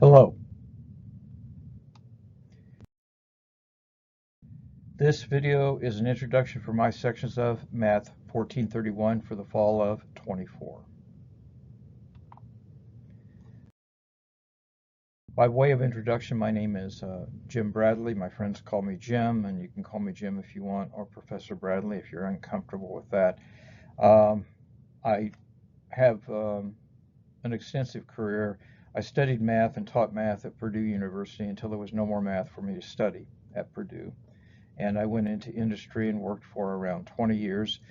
Hello. This video is an introduction for my sections of Math 1431 for the fall of 24. By way of introduction, my name is Jim Bradley. My friends call me Jim, and you can call me Jim if you want, or Professor Bradley if you're uncomfortable with that. I have an extensive career. I studied math and taught math at Purdue University until there was no more math for me to study at Purdue. And I went into industry and worked for around 20 years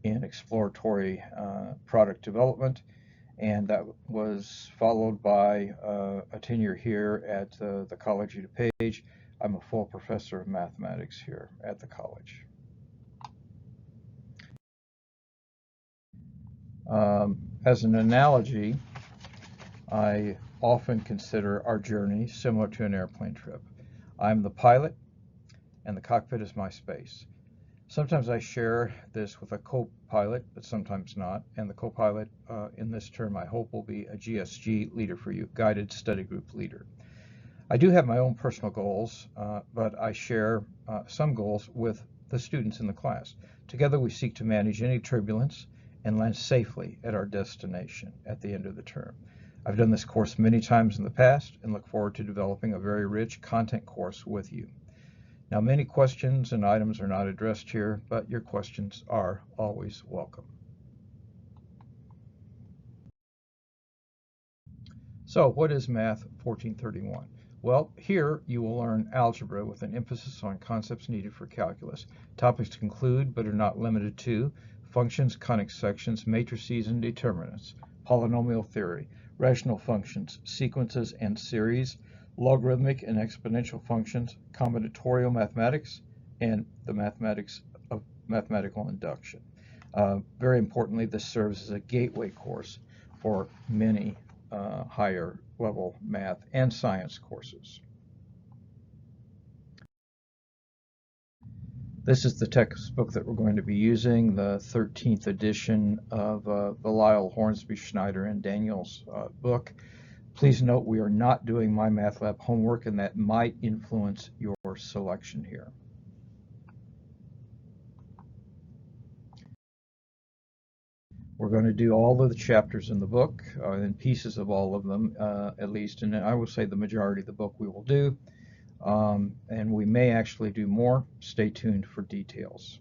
in exploratory product development, and that was followed by a tenure here at the College of DuPage. I'm a full professor of mathematics here at the college. As an analogy, I often consider our journey similar to an airplane trip. I'm the pilot, and the cockpit is my space. Sometimes I share this with a co-pilot, but sometimes not. And the co-pilot in this term, I hope, will be a GSG leader for you, guided study group leader. I do have my own personal goals, but I share some goals with the students in the class. Together we seek to manage any turbulence and land safely at our destination at the end of the term. I've done this course many times in the past and look forward to developing a very rich content course with you. Now, many questions and items are not addressed here, but your questions are always welcome. So, what is Math 1431? Well, here you will learn algebra with an emphasis on concepts needed for calculus. Topics include, but are not limited to, functions, conic sections, matrices, and determinants, polynomial theory, rational functions, sequences and series, logarithmic and exponential functions, combinatorial mathematics, and the mathematics of mathematical induction. Very importantly, this serves as a gateway course for many higher level math and science courses. This is the textbook that we're going to be using, the 13th edition of the Lyle, Hornsby, Schneider, and Daniels book. Please note we are not doing MyMathLab homework, and that might influence your selection here. We're going to do all of the chapters in the book, and pieces of all of them, at least, and I will say the majority of the book we will do, and we may actually do more. Stay tuned for details.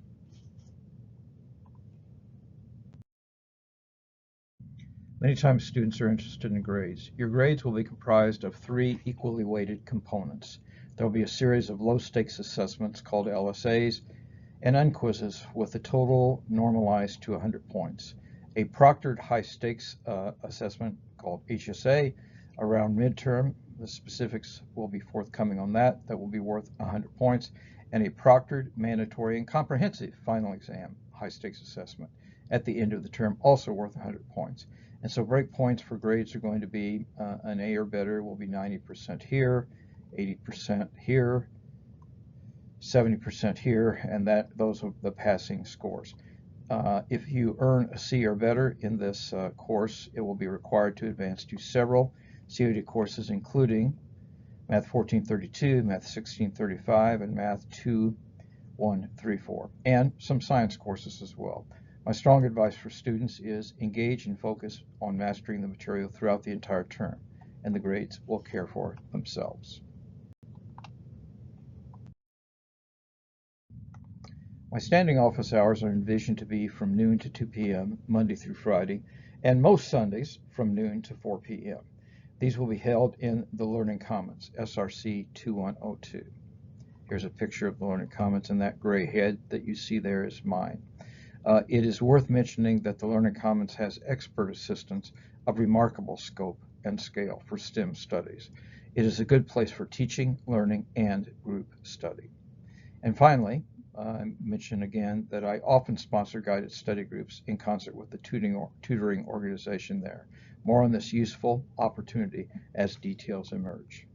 Many times students are interested in grades. Your grades will be comprised of 3 equally weighted components. There will be a series of low-stakes assessments called LSAs and unquizzes with the total normalized to 100 points. A proctored high-stakes assessment called HSA around midterm. The specifics will be forthcoming on that. That will be worth 100 points. And a proctored, mandatory, and comprehensive final exam high-stakes assessment at the end of the term, also worth 100 points. And so break points for grades are going to be an A or better will be 90% here, 80% here, 70% here, and those are the passing scores. If you earn a C or better in this course, it will be required to advance to several COD courses, including Math 1432, Math 1635, and Math 2134, and some science courses as well. My strong advice for students is engage and focus on mastering the material throughout the entire term, and the grades will care for themselves. My standing office hours are envisioned to be from noon to 2 p.m. Monday through Friday, and most Sundays from noon to 4 p.m. These will be held in the Learning Commons, SRC 2102. Here's a picture of the Learning Commons, and that gray head that you see there is mine. It is worth mentioning that the Learning Commons has expert assistance of remarkable scope and scale for STEM studies. It is a good place for teaching, learning, and group study. And finally, I mention again that I often sponsor guided study groups in concert with the tutoring organization there. More on this useful opportunity as details emerge.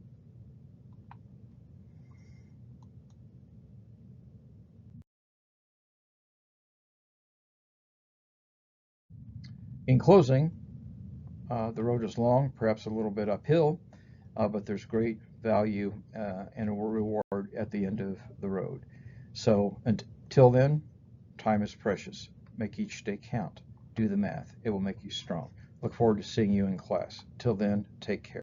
In closing, the road is long, perhaps a little bit uphill, but there's great value and a reward at the end of the road. So until then, time is precious. Make each day count. Do the math. It will make you strong. Look forward to seeing you in class. Till then, take care.